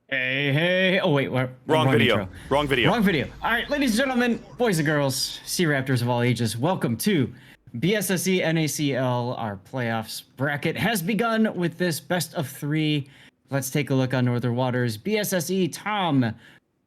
Hey, hey. Oh, wait. Wrong video. Intro. Wrong video. Wrong video. All right, ladies and gentlemen, boys and girls, SeaRaptors of all ages, welcome to BSSE NaCl. Our playoffs bracket has begun with this best of three. Let's take a look on Northern Waters. BSSE, Tom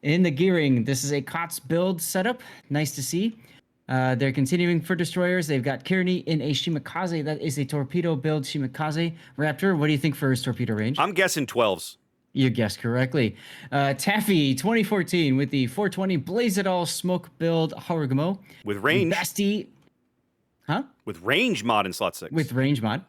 in the gearing. This is a COTS build setup. Nice to see. They're continuing for destroyers. They've got Kearney in a Shimakaze. That is a torpedo build Shimakaze. Raptor, what do you think for his torpedo range? I'm guessing 12s. You guessed correctly. Taffy 2014 with the 420 Blaze It All smoke build Harugumo. With range. Basti. Huh? With range mod in slot 6. With range mod.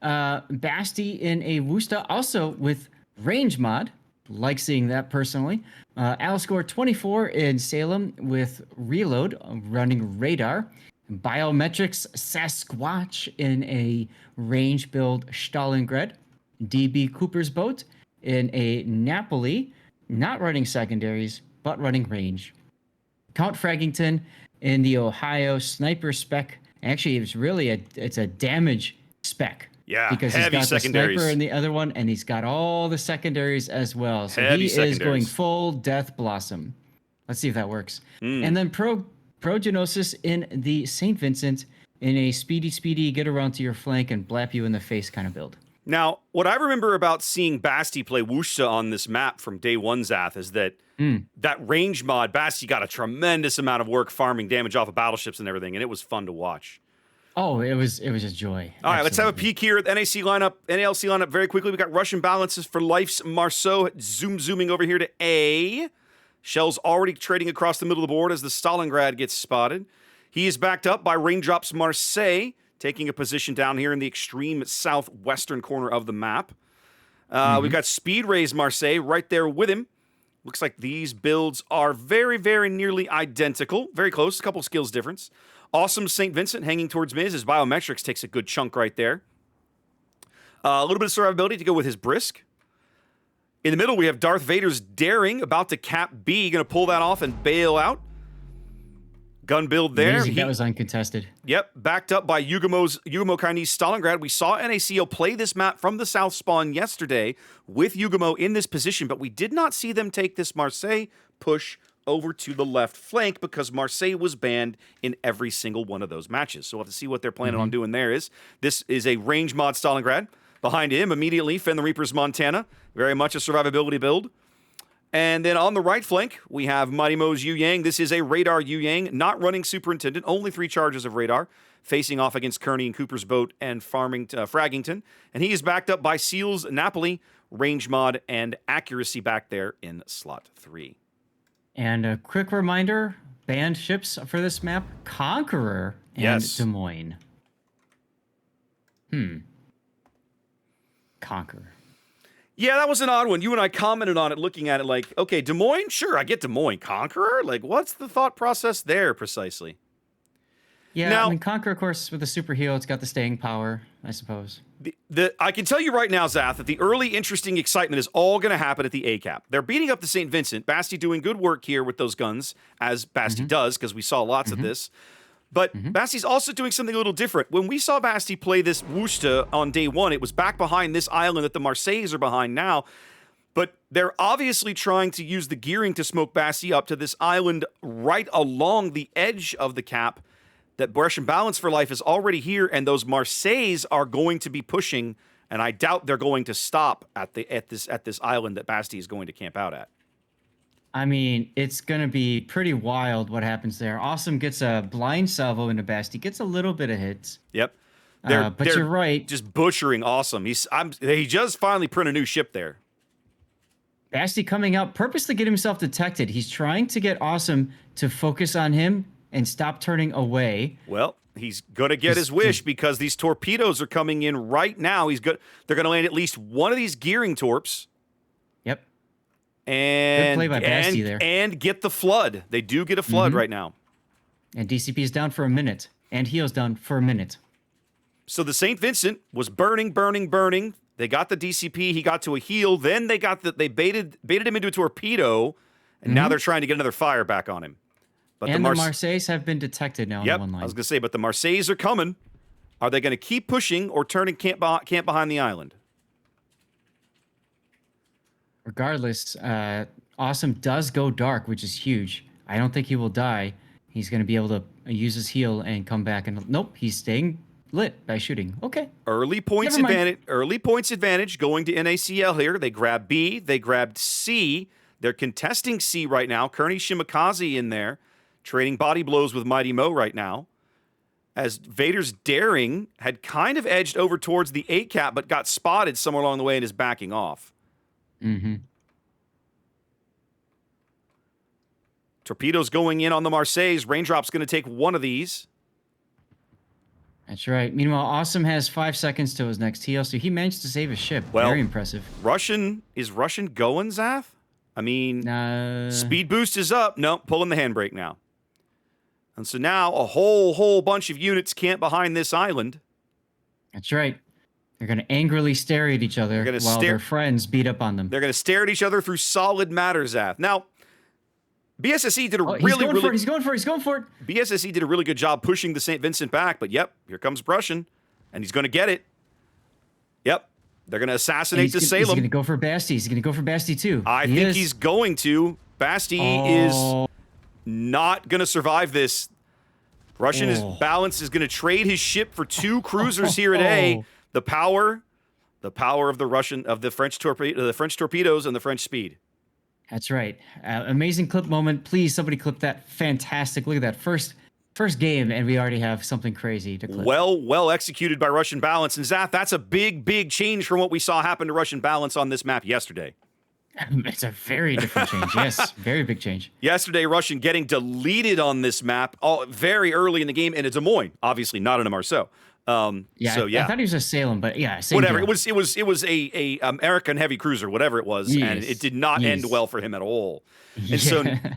Basti in a Wusta, also with range mod. Like seeing that personally. Aliscore 24 in Salem with reload, running radar. Biometrics Sasquatch in a range build Stalingrad. DB Cooper's boat in a Napoli, not running secondaries, but running range. Count Fraggington in the Ohio sniper spec. Actually, it's a damage spec. Yeah, because he's heavy got secondaries. the sniper in the other one, and he's got all the secondaries as well. So Heavy he is secondaries. going full Death Blossom. Let's see if that works. And then Progenosis in the St. Vincent in a speedy, get around to your flank and blap you in the face kind of build. Now, what I remember about seeing Basti play Wuxia on this map from day one, Zath, is that that range mod, Basti got a tremendous amount of work farming damage off of battleships and everything, and it was fun to watch. Oh, it was a joy. All right, let's have a peek here at the NALC lineup very quickly. We got Russian balances for Life's Marceau zooming over here to A. Shell's already trading across the middle of the board as the Stalingrad gets spotted. He is backed up by Raindrops Marseille, taking a position down here in the extreme southwestern corner of the map. We've got Speed Rays Marseille right there with him. Looks like these builds are very, very nearly identical. Very close, a couple skills difference. Awesome St. Vincent hanging towards Miz. His biometrics takes a good chunk right there. A little bit of survivability to go with his brisk. In the middle, we have Darth Vader's Daring about to cap B. Going to pull that off and bail out. Gun build there. That was uncontested. Yep, backed up by Yugumo Chinese Stalingrad. We saw NaCl play this map from the south spawn yesterday with Yugumo in this position, but we did not see them take this Marseille push over to the left flank because Marseille was banned in every single one of those matches. So we'll have to see what they're planning on doing there. This is a range mod Stalingrad. Behind him, immediately, Finn the Reaper's Montana. Very much a survivability build. And then on the right flank, we have Mighty Mo's Yu Yang. This is a radar Yu Yang, not running Superintendent, only 3 charges of radar, facing off against Kearney and Cooper's boat and Fraggington. And he is backed up by Seals Napoli, range mod, and accuracy back there in slot 3. And a quick reminder, banned ships for this map, Conqueror and Des Moines. Conqueror. Yeah, that was an odd one. You and I commented on it, looking at it like, okay, Des Moines? Sure, I get Des Moines. Conqueror? Like, what's the thought process there, precisely? Yeah, now, I mean, Conqueror, of course, with the super heal, it's got the staying power, I suppose. I can tell you right now, Zath, that the early interesting excitement is all going to happen at the A cap. They're beating up the St. Vincent. Basti doing good work here with those guns, as Basti does, because we saw lots of this. But Basti's also doing something a little different. When we saw Basti play this Wusta on day one, it was back behind this island that the Marseilles are behind now. But they're obviously trying to use the gearing to smoke Basti up to this island right along the edge of the cap. That Russian Balance for Life is already here, and those Marseilles are going to be pushing, and I doubt they're going to stop at this island that Basti is going to camp out at. I mean, it's going to be pretty wild what happens there. Awesome gets a blind salvo into Basti, gets a little bit of hits. Yep. But you're right. Just butchering Awesome. He just finally print a new ship there. Basti coming out, purposely get himself detected. He's trying to get Awesome to focus on him and stop turning away. Well, he's going to get his wish because these torpedoes are coming in right now. They're going to land at least one of these gearing torps. Yep. And, good play by Basti there. And get the flood. They do get a flood right now. And DCP is down for a minute. And heal's down for a minute. So the St. Vincent was burning. They got the DCP. He got to a heal. Then they baited him into a torpedo. And now they're trying to get another fire back on him. But and the Marseilles have been detected now on one line. I was going to say, but the Marseilles are coming. Are they going to keep pushing or turn and camp behind the island? regardless, Awesome does go dark, which is huge. I don't think he will die. He's going to be able to use his heal and come back. And nope, he's staying lit by shooting. Okay. Early points Never mind. advantage. Early points advantage going to NaCl here. They grab B. They grabbed C. They're contesting C right now. Kearney Shimakaze in there, trading body blows with Mighty Mo right now. As Vader's Daring had kind of edged over towards the 8-cap, but got spotted somewhere along the way and is backing off. Mm-hmm. Torpedoes going in on the Marseilles. Raindrop's going to take one of these. That's right. Meanwhile, Awesome has 5 seconds to his next heal, so he managed to save his ship. Well, Very impressive. Is Russian going, Zath? I mean, Uh, speed boost is up. No, pulling the handbrake now. And so now a whole bunch of units camp behind this island. That's right. They're going to angrily stare at each other while their friends beat up on them. They're going to stare at each other through solid matter, Zath. Now, BSSE did a He's going for it. BSSE did a really good job pushing the St. Vincent back, but yep, here comes Russian, and he's going to get it. Yep, they're going to assassinate the Salem. He's going to go for Basti. He's going to go for Basti too. I think he's going to. Basti is not going to survive this. Russian's balance is going to trade his ship for 2 cruisers here at A. The power of the French torpedoes and the French speed. That's right. Amazing clip moment. Please, somebody clip that. Fantastic. Look at that first game, and we already have something crazy to clip. Well executed by Russian balance. And Zath, that's a big change from what we saw happen to Russian balance on this map yesterday. It's a very different change. Yes, very big change. Yesterday, Russian getting deleted on this map very early in the game, and a Des Moines, obviously not in a Marceau. I thought he was a Salem, but yeah, same whatever. Deal. It was a American heavy cruiser, whatever it was, and it did not end well for him at all.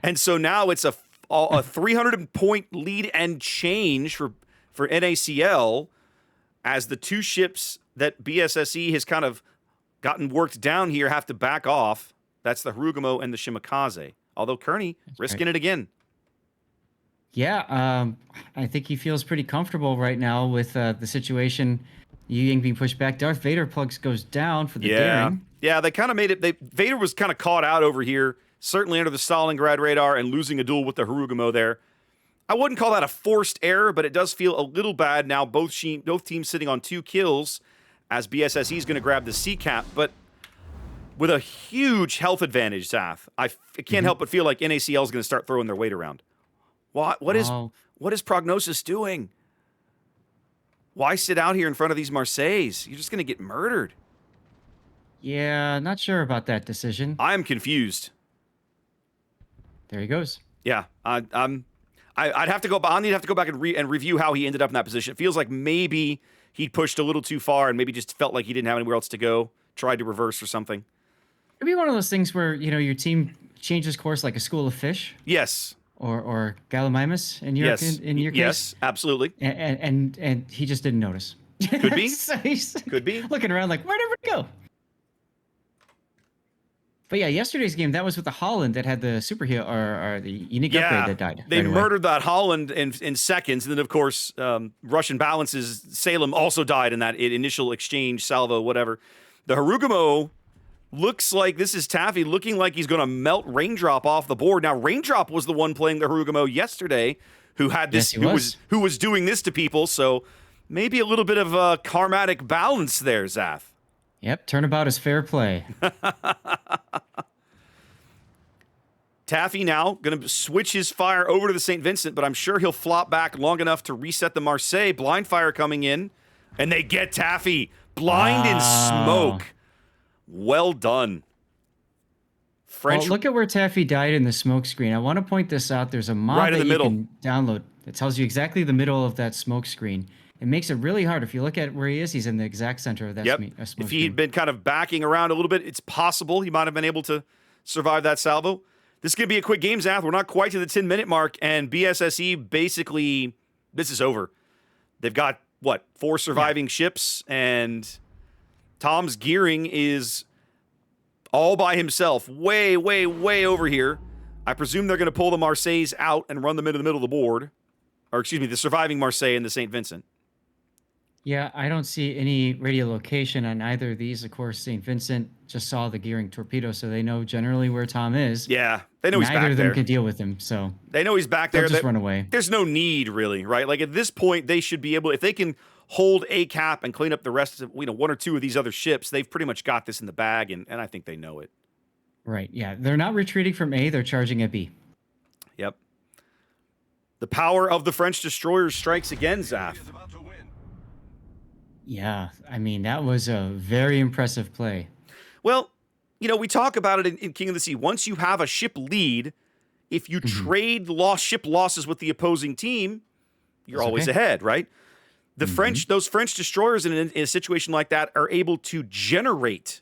And so now it's a 300-point lead and change for NaCl as the 2 ships that BSSE has kind of gotten worked down here have to back off. That's the Harugumo and the Shimakaze. Although Kearney risking it again. Yeah, I think he feels pretty comfortable right now with the situation. Yu Ying being pushed back. Darth Vader plugs goes down for the daring. Yeah, they kind of made it. Vader was kind of caught out over here, certainly under the Stalingrad radar and losing a duel with the Harugumo there. I wouldn't call that a forced error, but it does feel a little bad now. Both teams sitting on 2 kills as BSSE is going to grab the C-cap, but with a huge health advantage, Zath. I can't help but feel like NaCl is going to start throwing their weight around. What is Prognosis doing? Why sit out here in front of these Marseilles? You're just going to get murdered. Yeah, not sure about that decision. I'm confused. There he goes. Yeah, I'd have to go. I'll need to have to go back and review how he ended up in that position. It feels like maybe he pushed a little too far and maybe just felt like he didn't have anywhere else to go. Tried to reverse or something. It'd be one of those things where your team changes course like a school of fish. Yes. Or Gallimimus in your case. Yes, absolutely. And he just didn't notice. Could be. So he's Could be. Looking around like, where did it go? But yeah, yesterday's game, that was with the Holland that had the super heal or the unique upgrade that died. They murdered that Holland in seconds. And then, of course, Russian balances Salem also died in that initial exchange, salvo, whatever. The Harugumo looks like this is Taffy looking like he's going to melt Raindrop off the board. Now, Raindrop was the one playing the Harugumo yesterday who had this, who was doing this to people. So maybe a little bit of a karmatic balance there, Zath. Yep, turnabout is fair play. Taffy now going to switch his fire over to the St. Vincent, but I'm sure he'll flop back long enough to reset the Marseille. Blind fire coming in, and they get Taffy. Blind in smoke. Well done. Well, look at where Taffy died in the smoke screen. I want to point this out. There's a mod that you can download that tells you exactly the middle of that smoke screen. It makes it really hard. If you look at where he is, he's in the exact center of that smoke screen. If he'd been kind of backing around a little bit, it's possible he might have been able to survive that salvo. This is going to be a quick game, Zath. We're not quite to the 10-minute mark, and BSSE basically, this is over. They've got, 4 surviving ships, and Tom's gearing is all by himself, way over here. I presume they're going to pull the Marseilles out and run them into the middle of the board. Or, excuse me, the surviving Marseille and the St. Vincent. Yeah, I don't see any radiolocation on either of these. Of course, St. Vincent just saw the gearing torpedo, so they know generally where Tom is. Yeah, they know he's Neither back of them there. can deal with him, so They know he's back they'll there. just run away. There's no need, really, right? Like, at this point, they should be able, if they can hold a cap and clean up the rest of, one or two of these other ships, they've pretty much got this in the bag, and I think they know it. Right, yeah. They're not retreating from A, they're charging at B. Yep. The power of the French destroyers strikes again, Zaf. Yeah, I mean, that was a very impressive play. Well, we talk about it in King of the Sea. Once you have a ship lead, if you trade ship losses with the opposing team, you're That's always okay. ahead, right? Those French destroyers in a situation like that are able to generate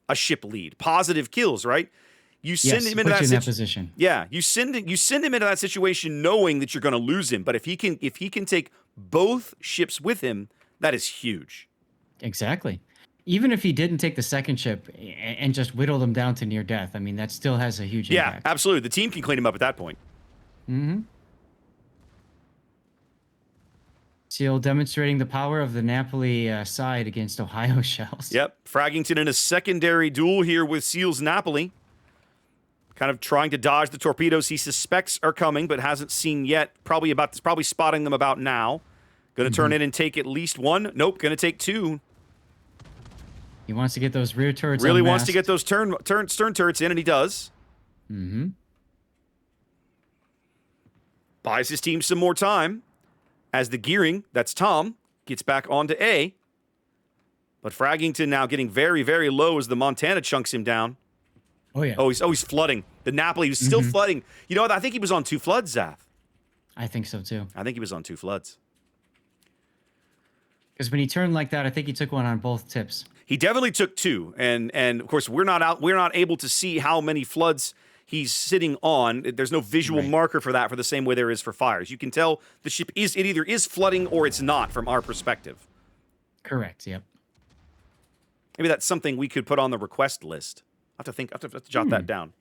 a ship lead, positive kills, right? You send Yes, him into put you in that that position. Yeah, you send him into that situation knowing that you're going to lose him. But if he can take both ships with him, that is huge. Exactly. Even if he didn't take the second ship and just whittle them down to near death, I mean, that still has a huge Yeah, impact. absolutely. The team can clean him up at that point. Seal demonstrating the power of the Napoli side against Ohio shells. Yep, Fraggington in a secondary duel here with Seals Napoli. Kind of trying to dodge the torpedoes he suspects are coming, but hasn't seen yet. Probably spotting them about now. Going to turn in and take at least one. Nope, going to take two. He wants to get those rear turrets Really wants unmasked. to get those stern turrets in, and he does. Buys his team some more time as the gearing, that's Tom, gets back onto A. But Fraggington now getting very, very low as the Montana chunks him down. Oh, yeah. Oh, he's flooding. The Napoli was still flooding. You know what? I think he was on 2 floods, Zaf. I think so, too. I think he was on 2 floods. Because when he turned like that, I think he took one on both tips. He definitely took 2, and of course we're not able to see how many floods he's sitting on. There's no visual marker for that, for the same way there is for fires. You can tell the ship it either is flooding or it's not from our perspective. Correct. Yep. Maybe that's something we could put on the request list. I have to jot that down.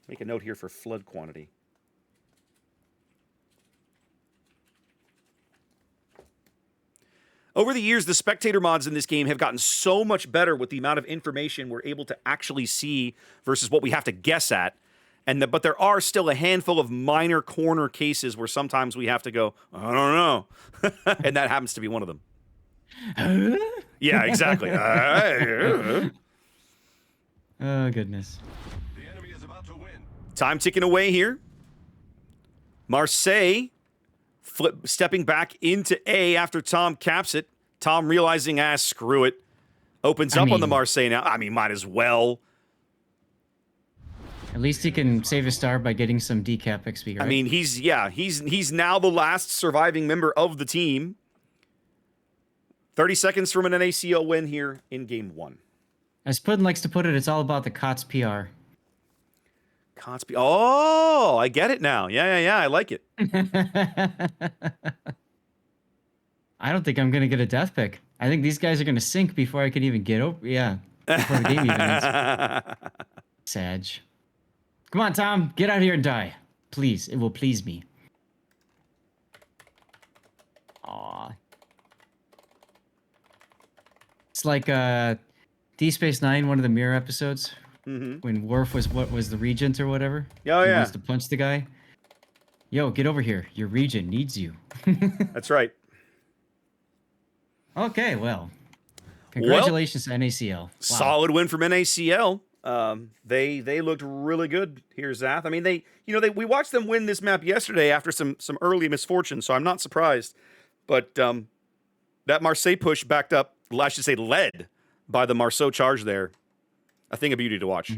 Make a note here for flood quantity. Over the years, the spectator mods in this game have gotten so much better with the amount of information we're able to actually see versus what we have to guess at. But there are still a handful of minor corner cases where sometimes we have to go, I don't know. And that happens to be one of them. Yeah, exactly. Oh, goodness. The enemy is about to win. Time ticking away here. Marseille stepping back into A after Tom caps it. Tom realizing, screw it. Opens up on the Marseille now. I mean, might as well. At least he can save his star by getting some decap XP, right? I mean, he's now the last surviving member of the team. 30 seconds from an NaCl win here in game 1. As Puddin likes to put it, it's all about the COTS PR. Oh, I get it now. Yeah. I like it. I don't think I'm going to get a death pick. I think these guys are going to sink before I can even get over. Yeah. Before the game even ends. Sag. Come on, Tom. Get out here and die. Please. It will please me. Aw. It's like D Space Nine, one of the mirror episodes, when Worf was the regent or whatever. Oh, He yeah. wants to punch the guy. Yo, get over here. Your regent needs you. That's right. Okay, well, congratulations to NaCl. Wow. Solid win from NaCl. They looked really good here, Zath. I mean, we watched them win this map yesterday after some early misfortune, so I'm not surprised. But that Marseille push backed up, I should say led by the Marceau charge there. A thing of beauty to watch.